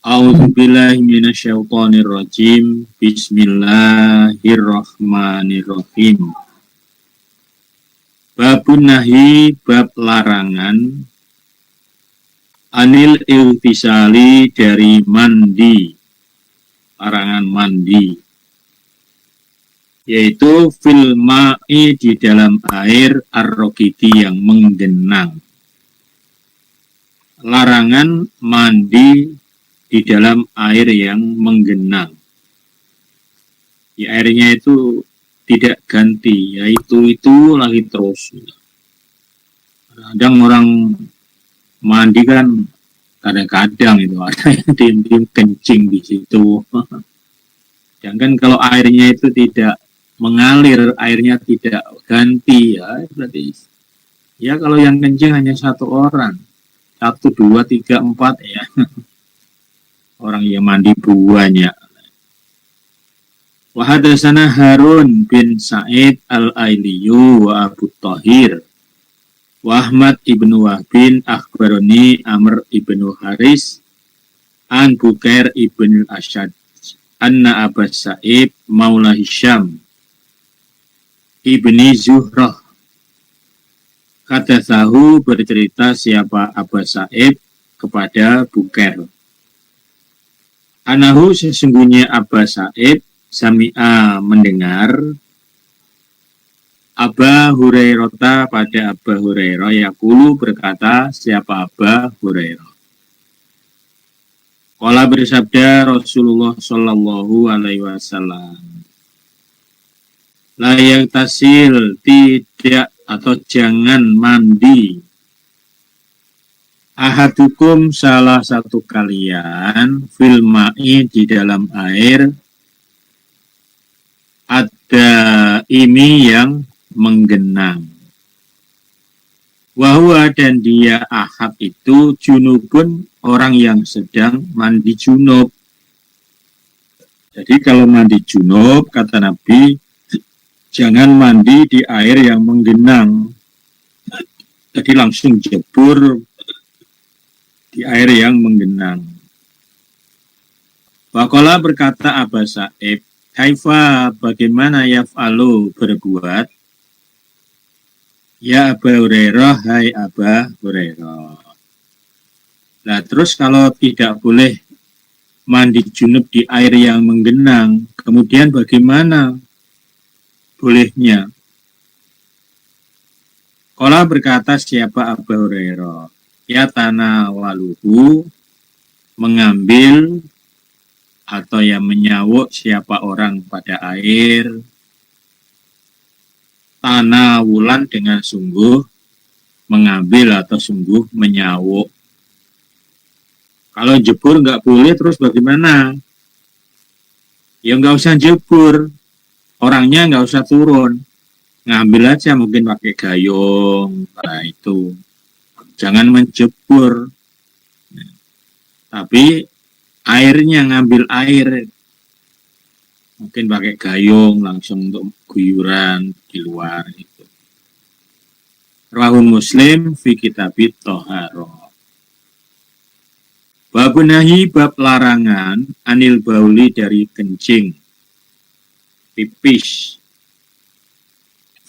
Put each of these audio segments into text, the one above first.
A'udzubillahi minasyaitonirrajim. Bismillahirrahmanirrahim. Babun nahi, bab larangan, anil iltisali, dari mandi, larangan mandi, yaitu fil ma'i, di dalam air, ar-rokidi, yang menggenang. Larangan mandi di dalam air yang menggenang. Ya, airnya itu tidak ganti, yaitu lagi terus. Kadang orang mandi kan kadang-kadang itu ada yang diem-diem kencing di situ. Sedangkan kalau airnya itu tidak mengalir, airnya tidak ganti, ya berarti ya kalau yang kencing hanya satu orang, 1, 2, 3, 4 ya. Orang yang mandi banyak. Wa hadatsana Harun bin Sa'id al-Ailiyu wa Abu Thahir wa Ahmad ibnu Wahbin akhbaroni Amr ibnu Haris an Bukair ibnu Asyad anna Abu Sa'ib maula Hisham ibni Zuhrah hadatsahu, bercerita siapa Abu Sa'ib kepada Bukair, anahu, sesungguhnya Abu Sa'ib sami'a, mendengar, Aba Hurairah, pada Abu Hurairah, yaqulu, berkata siapa Abu Hurairah. Qala, bersabda Rasulullah sallallahu alaihi wasallam, la yaghtasil, tidak atau jangan mandi, ahadukum, salah satu kalian, fil ma'i, di dalam air, ada ini yang menggenang, wahwa, dan dia ahad itu, junubun, orang yang sedang mandi junub. Jadi kalau mandi junub, kata Nabi, jangan mandi di air yang menggenang, jadi langsung jebur di air yang menggenang. Waqala, berkata Abu Sa'ib, kaifa, bagaimana, yaf'alu, berbuat, ya Abu Hurairah, hai Abu Hurairah. Nah, terus kalau tidak boleh mandi junub di air yang menggenang, kemudian bagaimana bolehnya? Qala, berkata siapa Abu Hurairah, ya tanah waluhu, mengambil atau yang menyawuk siapa orang pada air, tanah wulan, dengan sungguh mengambil atau sungguh menyawuk. Kalau jebur nggak boleh, terus bagaimana? Ya nggak usah jebur, orangnya nggak usah turun, ngambil aja, mungkin pakai gayung, nah itu. Jangan menjebur, tapi airnya, ngambil air, mungkin pakai gayung langsung untuk guyuran di luar itu. Rawahul Muslim fi kitabit Thaharah. Babun nahi, bab larangan, anil bauli, dari kencing, pipis,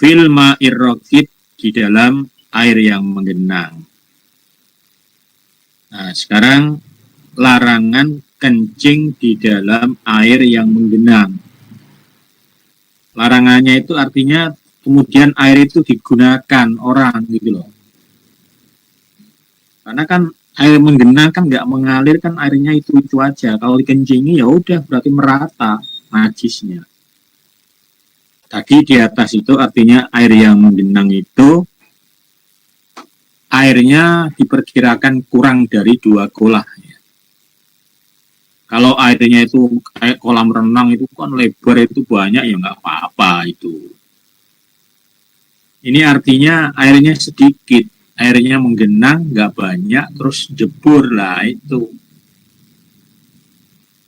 fil ma'ir raqid, di dalam air yang menggenang. Nah, sekarang larangan kencing di dalam air yang menggenang. Larangannya itu artinya kemudian air itu digunakan orang gitu loh. Karena kan air menggenang kan nggak mengalir, kan airnya itu aja. Kalau dikencingi ya udah, berarti merata najisnya. Tadi di atas itu artinya air yang menggenang itu airnya diperkirakan kurang dari 2 kolah. Kalau airnya itu kayak kolam renang itu kan lebar, itu banyak, ya nggak apa-apa itu. Ini artinya airnya sedikit, airnya menggenang, nggak banyak, terus jebur lah itu.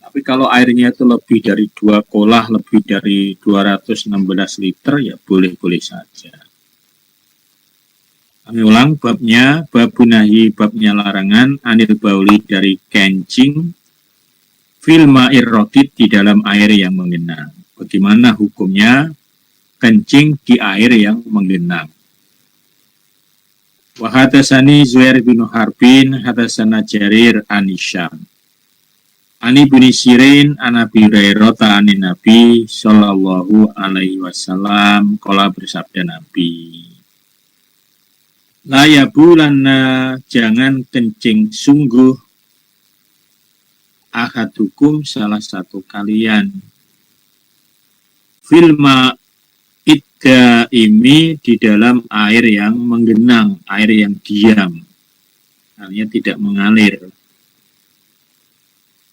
Tapi kalau airnya itu lebih dari 2 kolah, lebih dari 216 liter, ya boleh-boleh saja. Kami ulang babnya, babun nahi, babnya larangan, anil bauli, dari kencing, fil ma'ir raqid, di dalam air yang menggenang. Bagaimana hukumnya kencing di air yang menggenang? Wa hadatsani Zuhair bin Harbin hadatsana Jarir an Hisyam Ani bin Sirin an Abi Hurairah ta'anin Nabi sallallahu alaihi wasallam qala, bersabda Nabi, la yabulanna, jangan kencing sungguh, ahadukum, salah satu kalian, filma idda imi, di dalam air yang menggenang, air yang diam, artinya tidak mengalir.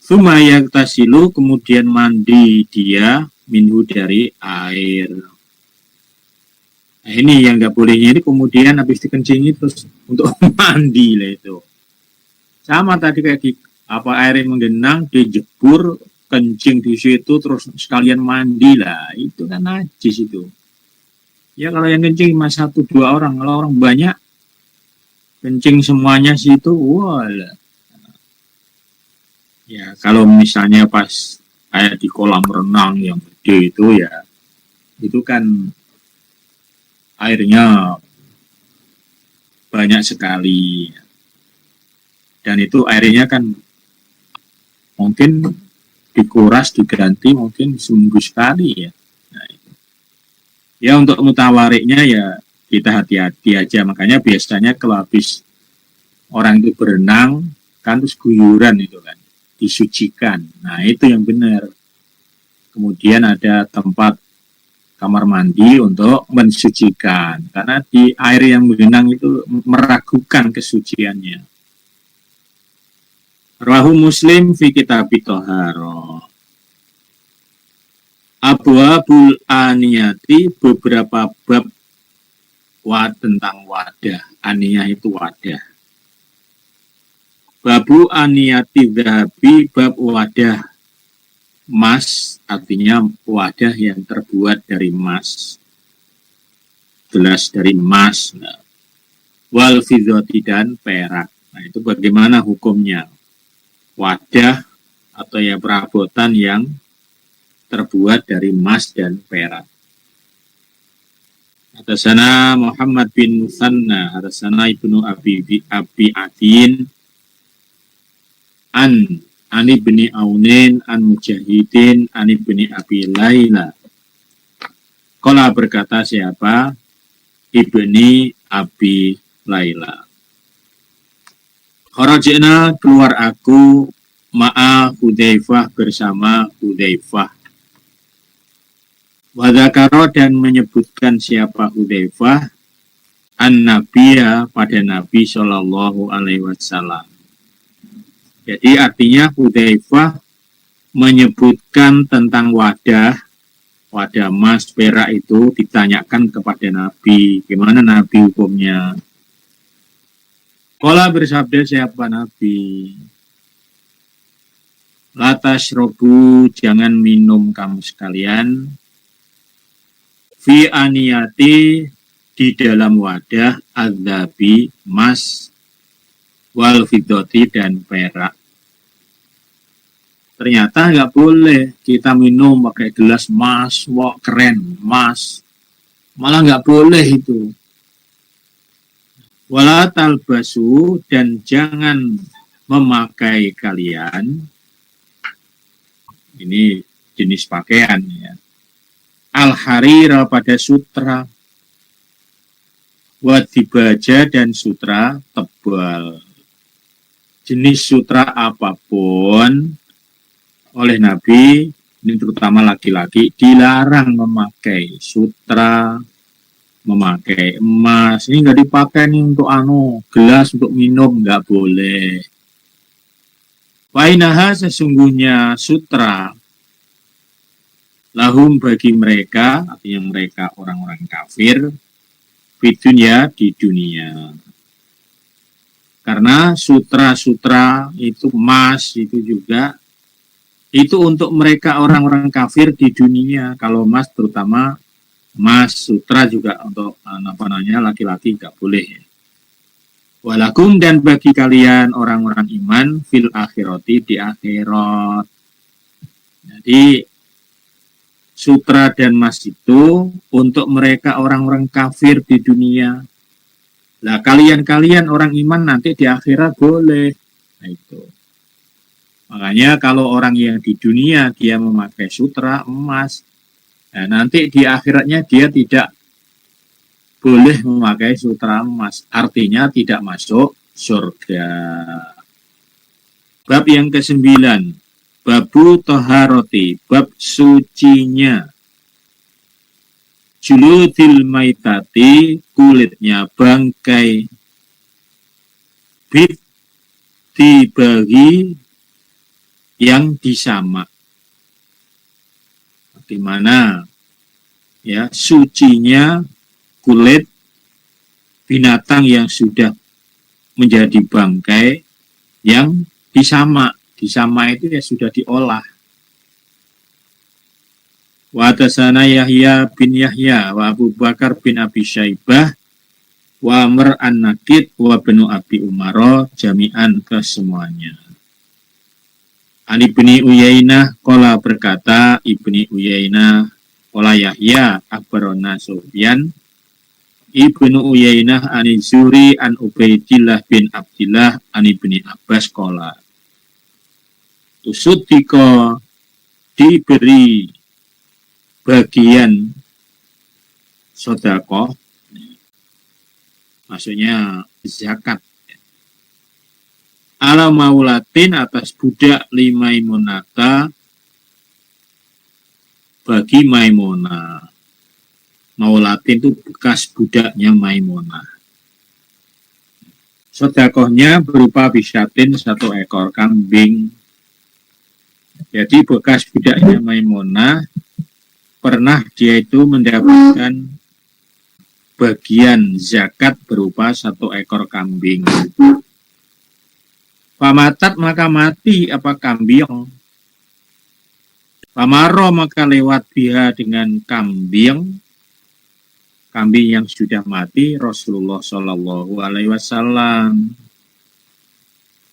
Sumayak tasilu, kemudian mandi dia, minhu, dari air. Nah, ini yang nggak bolehnya ini, kemudian habis dikencingi terus untuk mandi lah itu. Sama tadi kayak di air yang menggenang, dijebur, kencing di situ terus sekalian mandi lah, itu kan najis itu. Ya kalau yang kencing cuma 1-2 orang, kalau orang banyak kencing semuanya situ, wah. Ya kalau misalnya pas kayak di kolam renang yang gede itu, ya itu kan airnya banyak sekali, dan itu airnya kan mungkin dikuras, diganti mungkin seminggu sekali ya. Nah, itu. Ya untuk mutawariknya ya kita hati-hati aja. Makanya biasanya kalau habis orang itu berenang kan terus guyuran itu kan, disucikan. Nah itu yang benar. Kemudian ada tempat kamar mandi untuk mensucikan, karena di air yang menggenang itu meragukan kesuciannya. Rawahu Muslim fi kitab Thaharah. Abwabul aniyati, beberapa bab tentang wadah. Aniyah itu wadah. Babu aniyati dhahabi, bab wadah emas, artinya wadah yang terbuat dari emas, gelas dari emas. Nah, wal fiddati, dan perak. Nah itu bagaimana hukumnya? Wadah atau ya perabotan yang terbuat dari emas dan perak. Hadatsana Muhammad bin Musanna, hadatsana Ibnu Abi Adin, Ani bin Aunin, an Mujahidin, Ani bin Abi Laila. Qala, berkata siapa? Ibni Abi Laila. Kharajna, keluar aku, ma'a Hudzaifah, bersama Hudzaifah. Wa dzakara, dan menyebutkan siapa Hudzaifah, an-nabiyya, pada Nabi sallallahu alaihi wasallam. Jadi artinya Hudzaifah menyebutkan tentang wadah emas, perak itu ditanyakan kepada Nabi, gimana Nabi hukumnya. Qala, bersabda siapa Nabi, la tashrobu, jangan minum kamu sekalian, fi aniyati, di dalam wadah adzabi, emas, wal fiddati, dan perak. Ternyata nggak boleh kita minum pakai gelas emas, wah keren, emas. Malah nggak boleh itu. Wala talbasu, dan jangan memakai kalian, ini jenis pakaian ya, al-harira, pada sutra, wadibaja, dan sutra tebal. Jenis sutra apapun oleh Nabi, ini terutama laki-laki, dilarang memakai sutra, memakai emas. Ini nggak dipakai nih untuk gelas untuk minum, nggak boleh. Wainaha, sesungguhnya sutra, lahum, bagi mereka, artinya mereka orang-orang kafir, fidunya, di dunia. Karena sutra-sutra itu emas itu juga itu untuk mereka orang-orang kafir di dunia. Kalau emas, terutama emas, sutra juga untuk laki-laki nggak boleh. Walakum, dan bagi kalian orang-orang iman, fil akhirati, di akhirat. Jadi sutra dan emas itu untuk mereka orang-orang kafir di dunia. Nah, kalian-kalian orang iman nanti di akhirat boleh. Nah, itu. Makanya kalau orang yang di dunia dia memakai sutra emas, nah, nanti di akhiratnya dia tidak boleh memakai sutra emas. Artinya tidak masuk surga. Bab yang ke-9. Babu toharoti, bab sucinya. Juludil maitati, kulitnya bangkai. Bit dibagi yang disamak. Bagaimana ya sucinya kulit binatang yang sudah menjadi bangkai yang disamak. Disamak itu ya sudah diolah. Wa atasana Yahya bin Yahya wa Abu Bakar bin Abi Syaibah wa Amr an-Nakid wa Benu Abi Umaro jami'an kesemuanya. An Ibni Uyainah qala berkata Ibni Uyainah qala Yahya akhbarana Sufyan Ibnu Uyainah an Zuri an Ubaidillah bin Abdillah an Ibni Abbas qala Tusudiko diberi bagian sedekah, maksudnya zakat, ala maulatin atas budak Maimunata bagi Maimunah. Maulatin itu bekas budaknya Maimunah. Sedekahnya berupa bisyatin 1 ekor kambing. Jadi bekas budaknya Maimunah pernah dia itu mendapatkan bagian zakat berupa 1 ekor kambing. Pamatat maka mati apa kambing. Pamaro maka lewat biha dengan kambing yang sudah mati Rasulullah Shallallahu Alaihi Wasallam.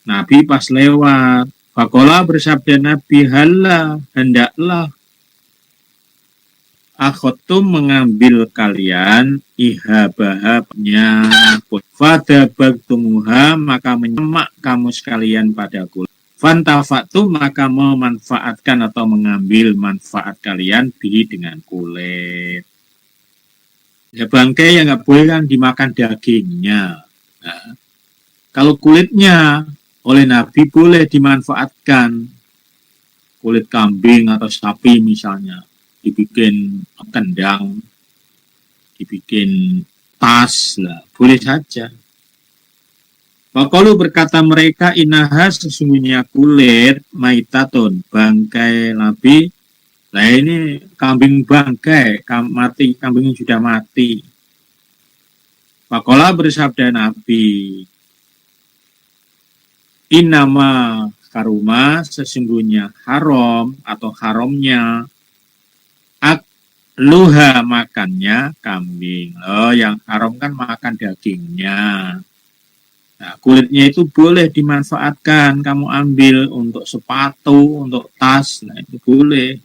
Nabi pas lewat, Fakola bersabda Nabi hala hendaklah akhotum mengambil kalian ihabahabnya fadabaktumuha maka menyemak kamu sekalian padaku fantafatu maka memanfaatkan atau mengambil manfaat kalian bihi dengan kulit. Ya bangkai yang nggak boleh kan dimakan dagingnya. Nah, kalau kulitnya oleh Nabi boleh dimanfaatkan. Kulit kambing atau sapi misalnya dibikin kendang, dibikin tas lah, boleh saja. Waqalu berkata mereka inaha sesungguhnya kulit maitatun bangkai Nabi. Nah ini kambing bangkai, mati, kambingnya sudah mati. Waqala bersabda Nabi, Inama karuma sesungguhnya haram atau haramnya luha makannya kambing. Oh, yang haram kan makan dagingnya. Nah, kulitnya itu boleh dimanfaatkan. Kamu ambil untuk sepatu, untuk tas. Nah, itu boleh.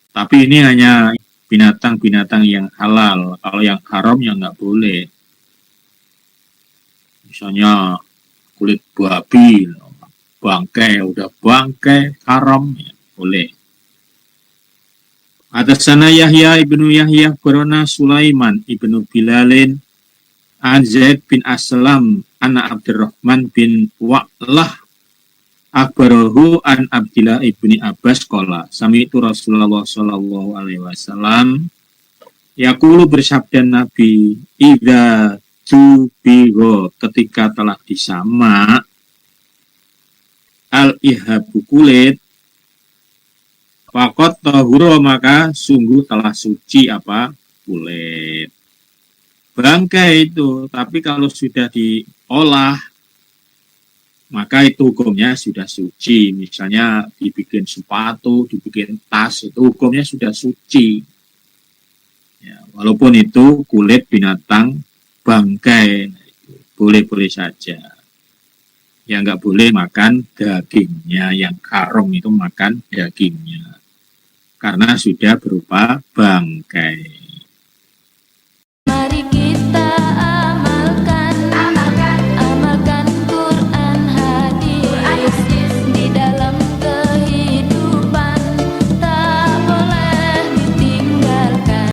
Tapi ini hanya binatang-binatang yang halal. Kalau yang haram ya nggak boleh. Misalnya kulit babi, bangkai, udah bangkai, haram, ya boleh. Atas sana Yahya ibnu Yahya Korona Sulaiman ibnu Bilalin an Zaid bin Aslam anak Abdurrahman bin Wa'lah akbarahu an Abdillah ibni Abbas qala sami itu Rasulullah sallallahu alaihi wasallam yaqulu bersabda Nabi idza tubigo ketika telah disamak al-ihabu kulit Fakot tohuro maka sungguh telah suci apa kulit. Bangkai itu, tapi kalau sudah diolah, maka itu hukumnya sudah suci. Misalnya dibikin sepatu, dibikin tas, itu hukumnya sudah suci. Ya, walaupun itu kulit binatang bangkai, boleh-boleh saja. ya nggak boleh makan dagingnya. Yang haram itu makan dagingnya, karena sudah berupa bangkai.